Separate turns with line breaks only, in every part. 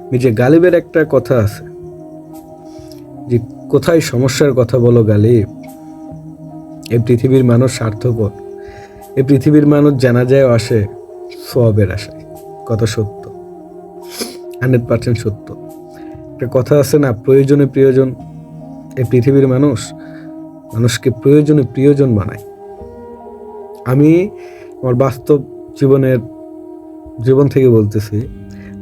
মির্জা গালিবের একটা কথা আছে যে, কোথায় সমস্যার কথা বলো গালিব, এই পৃথিবীর মানুষ স্বার্থপর, এই পৃথিবীর মানুষ জানাজায় আসে সওয়াবের আশায়। কথা সত্য, 100% সত্য। একটা কথা আছে না, প্রয়োজনে প্রিয়জন। এই পৃথিবীর মানুষকে প্রয়োজনে প্রিয়জন বানায়। আমি আমার বাস্তব জীবন থেকে বলতেছি,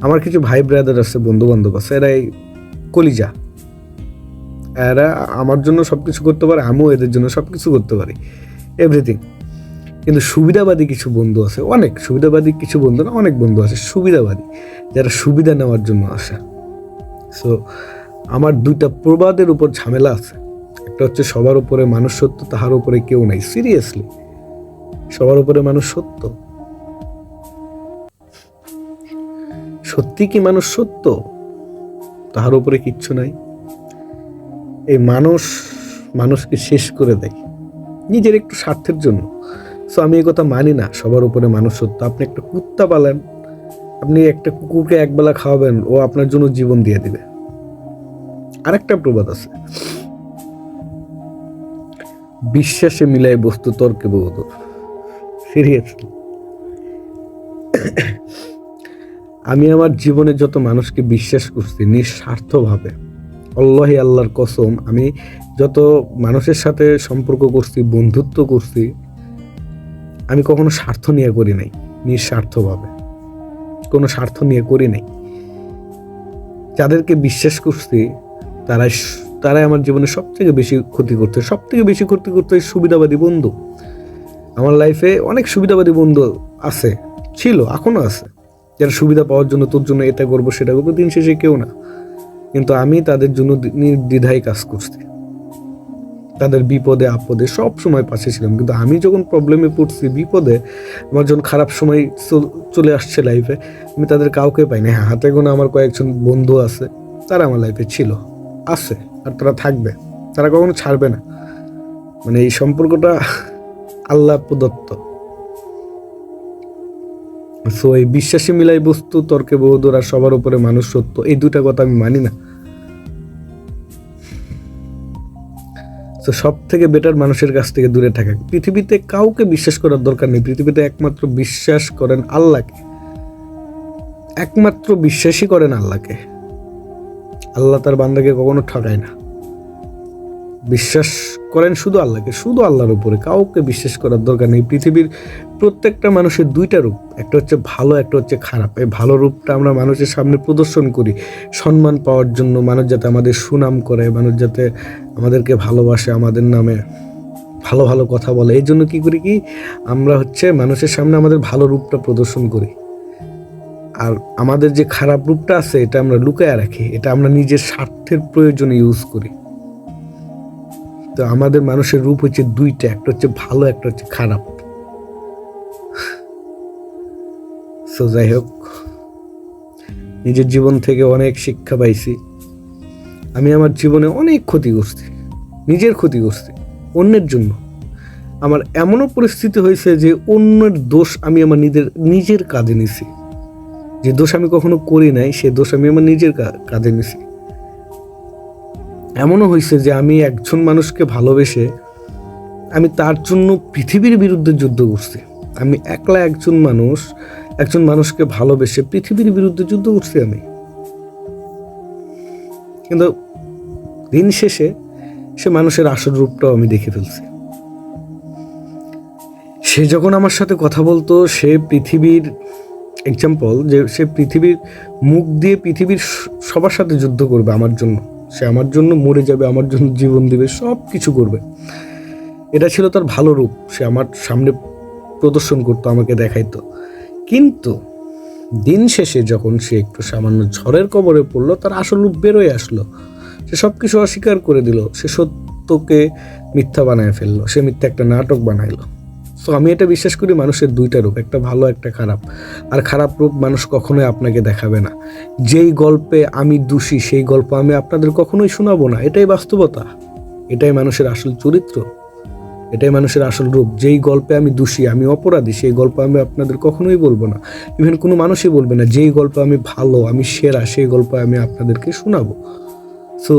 আমার কিছু ভাই ব্রাদার আছে, বন্ধু বান্ধব আছে, এরাই কলিজা। এরা আমার জন্য সবকিছু করতে পারে, আমিও এদের জন্য সবকিছু করতে পারি, এভরিথিং। কিন্তু সুবিধাবাদী কিছু বন্ধু আছে, অনেক সুবিধাবাদী কিছু বন্ধু না, অনেক বন্ধু আছে সুবিধাবাদী, যারা সুবিধা নেওয়ার জন্য আসে। সো আমার দুইটা প্রবাদের উপর ঝামেলা আছে। একটা হচ্ছে সবার উপরে মানুষ সত্য, তাহার উপরে কেউ নাই। সিরিয়াসলি, সবার উপরে মানুষ সত্য? সত্যি কি মানুষ সত্য? তাহার উপরে কিচ্ছু নাই। এই মানুষকে শেষ করে দেয় নিজের একটু স্বার্থের জন্য। সো আমি এই কথা মানি না, সবার উপরে মানুষ সত্য। আপনি একটা কুত্তা পালেন, আপনি একটা কুকুরকে একবেলা খাওয়াবেন, ও আপনার জন্য জীবন দিয়ে দিবে। আরেকটা প্রবাদ আছে, বিশ্বাসে মিলায় বস্তু তর্কে বহুদূর। সিরিয়াসলি, আমি আমার জীবনে যত মানুষকে বিশ্বাস করছি নিঃস্বার্থভাবে, আল্লাহি আল্লাহর কসম, আমি যত মানুষের সাথে সম্পর্ক করছি, বন্ধুত্ব করছি, আমি কখনো স্বার্থ নিয়ে করি নাই। নিঃস্বার্থভাবে কোনো স্বার্থ নিয়ে করি নাই। যাদেরকে বিশ্বাস করছি তারাই আমার জীবনে সবথেকে বেশি ক্ষতি করতে সুবিধাবাদী বন্ধু। আমার লাইফে অনেক সুবিধাবাদী বন্ধু আছে, ছিল, এখনো আছে, যারা সুবিধা পাওয়ার জন্য তোর জন্য এটা করবো সেটা করবো, দিন শেষে কেউ না। কিন্তু আমি তাদের জন্য নির্দ্বিধায় কাজ করছি, তাদের বিপদে আপদে সব সময় পাশে ছিলাম। কিন্তু আমি যখন প্রবলেমে পড়ছি, বিপদে, আমার যখন খারাপ সময় চলে আসছে লাইফে, আমি তাদের কাউকে পাই না। হ্যাঁ, হাতে গোনা আমার কয়েকজন বন্ধু আছে, তারা আমার লাইফে ছিল, আছে, আর তারা থাকবে, তারা কখনো ছাড়বে না। মানে এই সম্পর্কটা আল্লাহ প্রদত্ত। সো এই বিশ্বাসে মিলাই বস্তু তর্কে বহুদূর আর সবার উপরে মানুষ সত্য, এই দুটা কথা আমি মানি না। তো সব থেকে বেটার মানুষের কাছ থেকে দূরে থাকা। পৃথিবীতে কাউকে বিশ্বাস করার দরকার নেই। পৃথিবীতে একমাত্র বিশ্বাস করেন আল্লাহকে, একমাত্র বিশ্বাসই করেন আল্লাহকে। আল্লাহ তার বান্দাকে কখনো ঠকায় না। বিশ্বাস করেন শুধু আল্লাহকে, শুধু আল্লাহর উপরে, কাউকে বিশ্বাস করার দরকার নেই। পৃথিবীর প্রত্যেকটা মানুষের দুইটা রূপ, একটা হচ্ছে ভালো, একটা হচ্ছে খারাপ। এই ভালো রূপটা আমরা মানুষের সামনে প্রদর্শন করি সম্মান পাওয়ার জন্য, মানুষ যাতে আমাদের সুনাম করে, মানুষ যাতে আমাদেরকে ভালোবাসে, আমাদের নামে ভালো ভালো কথা বলে। এই জন্য কি করি, কি আমরা হচ্ছে মানুষের সামনে আমাদের ভালো রূপটা প্রদর্শন করি, আর আমাদের যে খারাপ রূপটা আছে এটা আমরা লুকায় রাখি, এটা আমরা নিজের স্বার্থের প্রয়োজনে ইউজ করি। তো আমাদের মানুষের রূপ হচ্ছে দুইটা, একটা হচ্ছে ভালো, একটা হচ্ছে খারাপ। সো যাই হোক, নিজের জীবন থেকে অনেক শিক্ষা পাইছি। আমি আমার জীবনে অনেক ক্ষতি করছি, নিজের ক্ষতি করছি অন্যের জন্য। আমার এমনও পরিস্থিতি হয়েছে যে অন্যের দোষ আমি আমার নিজের কাঁধে নিছি। যে দোষ আমি কখনো করি নাই, সে দোষ আমি আমার নিজের কাঁধে নিছি। এমনও হয়েছে যে আমি একজন মানুষকে ভালোবেসে আমি তার জন্য পৃথিবীর বিরুদ্ধে যুদ্ধ করছি। আমি একলা একজন মানুষকে ভালোবেসে পৃথিবীর বিরুদ্ধে যুদ্ধ করছি আমি। কিন্তু দিন শেষে সে মানুষের আসল রূপটাও আমি দেখে ফেলছি। সে যখন আমার সাথে কথা বলতো, সে পৃথিবীর এক্সাম্পল, যে সে পৃথিবীর মুখ দিয়ে পৃথিবীর সবার সাথে যুদ্ধ করবে আমার জন্য, সে আমার জন্য মরে যাবে, আমার জন্য জীবন দিবে, সব কিছু করবে। এটা ছিল তার ভালো রূপ, সে আমার সামনে প্রদর্শন করতো, আমাকে দেখাইতো। কিন্তু দিন শেষে যখন সে একটু সামান্য ঝড়ের কবরে পড়লো, তার আসল রূপ বেরোয় আসলো। সে সব কিছু অস্বীকার করে দিল, সে সত্যকে মিথ্যা বানায় ফেললো, সে মিথ্যা একটা নাটক বানাইলো। সো আমি এটা বিশ্বাস করি, মানুষের দুইটা রূপ, একটা ভালো, একটা খারাপ। আর খারাপ রূপ মানুষ কখনোই আপনাকে দেখাবে না। যেই গল্পে আমি দোষী, সেই গল্প আমি আপনাদের কখনোই শোনাবো না। এটাই বাস্তবতা, এটাই মানুষের আসল চরিত্র, এটাই মানুষের আসল রূপ। যেই গল্পে আমি দোষী, আমি অপরাধী, সেই গল্প আমি আপনাদের কখনোই বলবো না। ইভেন কোনো মানুষই বলবে না। যেই গল্প আমি ভালো, আমি সেরা, সেই গল্প আমি আপনাদেরকে শোনাবো। So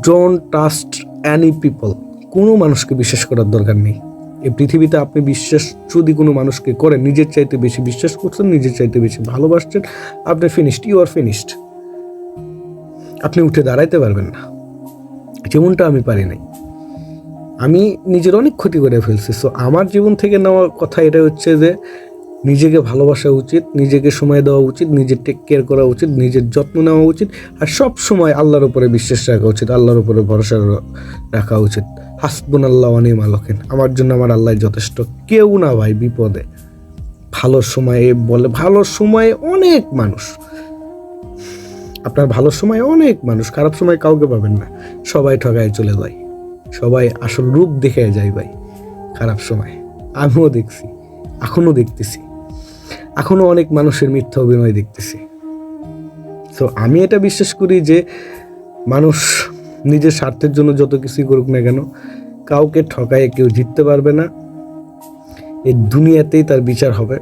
don't trust any people. কোনো মানুষকে বিশ্বাস করার দরকার নেই। এই পৃথিবীতে আপনি বিশ্বাস যদি কোনো মানুষকে করেন, নিজের চাইতে বেশি বিশ্বাস করছেন, নিজের চাইতে বেশি ভালোবাসছেন, আপনি ফিনিশড, ইউ আর ফিনিশড। আপনি উঠে দাঁড়াইতে পারবেন না, যেমনটা আমি পারি নাই। আমি নিজের অনেক ক্ষতি করে ফেলছি। সো আমার জীবন থেকে নেওয়া কথা এটা হচ্ছে যে নিজেকে ভালোবাসা উচিত, নিজেকে সময় দেওয়া উচিত, নিজের টেক কেয়ার করা উচিত, নিজের যত্ন নেওয়া উচিত, আর সব সময় আল্লাহর উপরে বিশ্বাস রাখা উচিত, আল্লাহর উপরে ভরসা রাখা উচিত। হাসবুনাল্লাহ ওয়া নি'মাল ওয়াকিল। আমার জন্য আমার আল্লাহ যথেষ্ট। কেউ না ভাই বিপদে। ভালো সময়ে বলে, ভালো সময়ে অনেক মানুষ, আপনার ভালো সময় অনেক মানুষ, খারাপ সময় কাউকে পাবেন না। সবাই ঠগায় চলে যায়, সবাই আসল রূপ দেখে যায় ভাই খারাপ সময়। আমিও দেখছি, এখনো দেখতেছি, এখনো অনেক মানুষের মিথ্যা অভিনয় দেখতেছি। তো আমি এটা বিশ্বাস করি যে মানুষ নিজের স্বার্থের জন্য যত কিছুই করুক না কেন, কাউকে ঠকায় কেউ জিততে পারবে না। এই দুনিয়াতেই তার বিচার হবে।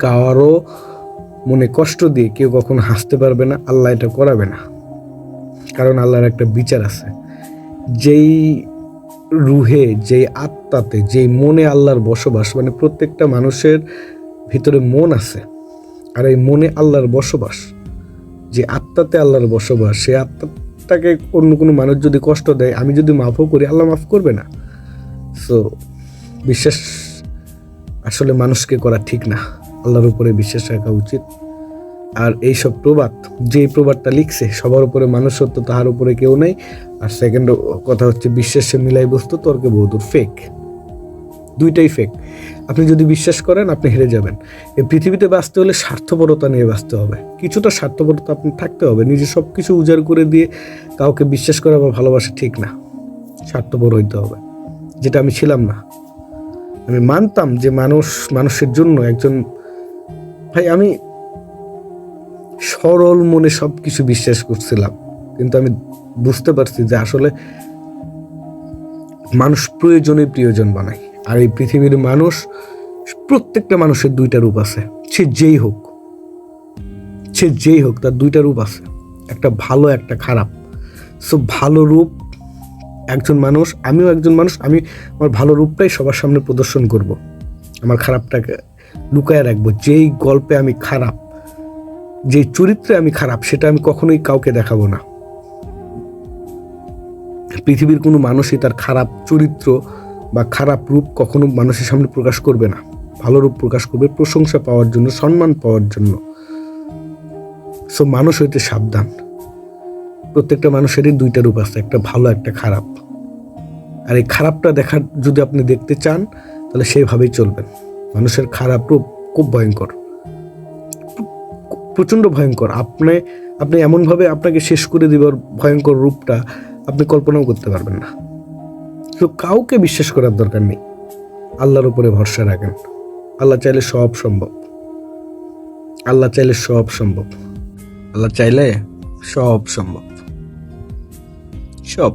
কারো মনে কষ্ট দিয়ে কেউ কখনো হাসতে পারবে না। আল্লাহ এটা করাবে না, কারণ আল্লাহর একটা বিচার আছে। যেই রুহে, যেই আত্মাতে, যেই মনে আল্লাহর বসবাস, মানে প্রত্যেকটা মানুষের ভিতরে মন আছে, আর এই মনে আল্লাহর বসবাস, যে আত্মাতে আল্লাহর বসবাস, সেই আত্মাটাকে অন্য কোনো মানুষ যদি কষ্ট দেয়, আমি যদি মাফও করি, আল্লাহ মাফ করবে না। সো বিশ্বাস আসলে মানুষকে করা ঠিক না, আল্লাহর উপরে বিশ্বাস রাখা উচিত। আর এইসব প্রবাদ, যে প্রবাদটা লিখছে, সবার উপরে মানুষ সত্য, তাহার উপরে কেউ নেই। আর সেকেন্ড কথা হচ্ছে বিশ্বাসে মিলাই বস্তু, তর্কে বহুদূর। ফেক, দুইটাই ফেক। আপনি যদি বিশ্বাস করেন, আপনি হেরে যাবেন। এই পৃথিবীতে বাঁচতে হলে স্বার্থপরতা নিয়ে বাঁচতে হবে। কিছুটা স্বার্থপরতা আপনি থাকতে হবে। নিজে সব কিছু উজাড় করে দিয়ে কাউকে বিশ্বাস করা বা ভালোবাসা ঠিক না। স্বার্থপর হইতে হবে, যেটা আমি ছিলাম না। আমি মানতাম যে মানুষের জন্য একজন, ভাই আমি সরল মনে সব কিছু বিশ্বাস করছিলাম, কিন্তু আমি বুঝতে পারছি যে আসলে মানুষ প্রয়োজনে প্রিয়জন বানায়। আর এই পৃথিবীর মানুষ, প্রত্যেকটা মানুষের দুইটা রূপ আছে। সে যেই হোক, তার দুইটা রূপ আছে, একটা ভালো, একটা খারাপ। সো ভালো রূপ একজন মানুষ, আমিও একজন মানুষ, আমি আমার ভালো রূপটাই সবার সামনে প্রদর্শন করব, আমার খারাপটাকে লুকায় রাখবো। যেই গল্পে আমি খারাপ, যে চরিত্রে আমি খারাপ, সেটা আমি কখনোই কাউকে দেখাবো না। পৃথিবীর কোনো মানুষই তার খারাপ চরিত্র বা খারাপ রূপ কখনো মানুষের সামনে প্রকাশ করবে না। ভালো রূপ প্রকাশ করবে প্রশংসা পাওয়ার জন্য, সম্মান পাওয়ার জন্য। সো মানুষ হইতে সাবধান। প্রত্যেকটা মানুষেরই দুইটা রূপ আছে, একটা ভালো, একটা খারাপ। আর এই খারাপটা দেখার যদি আপনি দেখতে চান, তাহলে সেইভাবেই চলবেন। মানুষের খারাপ রূপ খুব ভয়ঙ্কর, প্রচণ্ড ভয়ঙ্কর। আপনি এমনভাবে আপনাকে শেষ করে দেবার ভয়ঙ্কর রূপটা আপনি কল্পনাও করতে পারবেন না। তো কাউকে বিশ্বাস করার দরকার নেই, আল্লাহর উপরে ভরসা রাখেন। আল্লাহ চাইলে সব সম্ভব, আল্লাহ চাইলে সব সম্ভব, আল্লাহ চাইলে সব সম্ভব, সব।